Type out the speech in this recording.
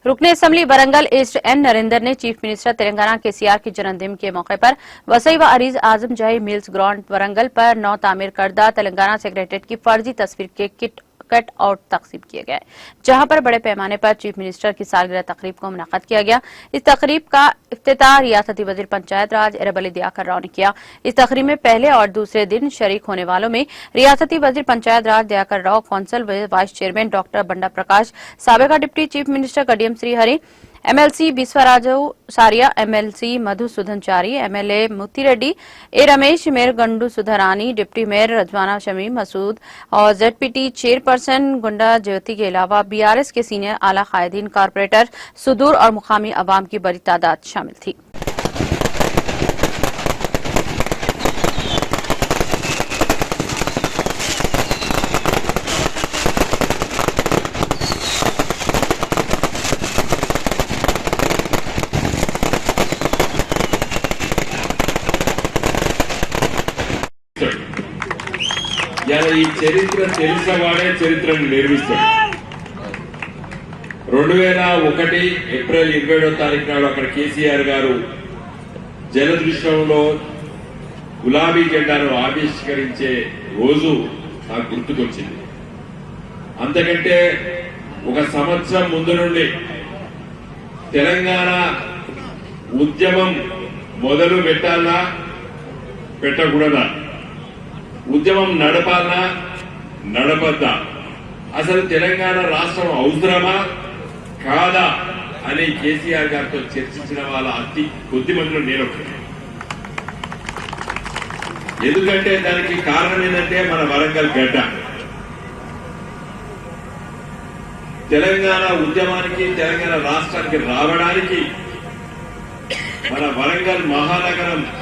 रुकने assembly Warangal East N Narendra ने chief minister Telangana KCR के जन्मदिन के मौके पर वसई व अरीज आजम जही मिल्स ग्राउंड वरंगल पर नौ तामीर करदा तेलंगाना सेक्रेटरीट की फर्जी तस्वीर के कट आउट तकसीम किए गए, जहां पर बड़े पैमाने पर चीफ मिनिस्टर की सालगिरह तकरीब को मुनक्कद किया गया। इस तकरीब का इफ्तिताह रियासती वजीर पंचायत राज एरबली दियाकर राव ने किया। इस तकरीब में पहले और दूसरे दिन शरीक होने वालों में रियासती वजीर Panchayat Raj Dayakar Rao, council vice chairman doctor Banda Prakash, साबिका deputy chief minister Kadiyam Srihari, MLC Biswaraju Saraiah, MLC Madhusudhanachari, MLA Muttireddy, A Ramesh, mayor Gundu Sudharani, deputy mayor Rizwana Shamim Masood और जेडपीटी चेयरपर्सन गुंडा ज्योति के अलावा बीआरएस के सीनियर आला कायदीन, कारपोरेटर, सुदूर और मुकामी अवाम की बड़ी तादाद शामिल थी। ఈ చరిత్ర తెలిసినవాడే చరిత్రను నిర్మిస్తాడు. 2001 ఏప్రిల్ 27వ తారీఖు నాడు అక్కడ కేసీఆర్ గారు జలదృశ్యంలో గులాబీ జెండాను ఆవిష్కరించే రోజు నాకు గుర్తుకొచ్చింది. అంతకంటే ఒక సంవత్సరం ముందు నుండి తెలంగాణ ఉద్యమం మొదలు పెట్టాలా పెట్టకూడదా, ఉద్యమం నడపాలా నడపద్దా, అసలు తెలంగాణ రాష్ట్రం అవసరమా కాదా అని కేసీఆర్ గారితో చర్చించిన వాళ్ళ అతి కొద్ది మందిలో నేను ఒకటి. ఎందుకంటే దానికి కారణం ఏంటంటే మన వరంగల్ గడ్డ. తెలంగాణ ఉద్యమానికి తెలంగాణ రాష్ట్రానికి రావడానికి మన వరంగల్ మహానగరం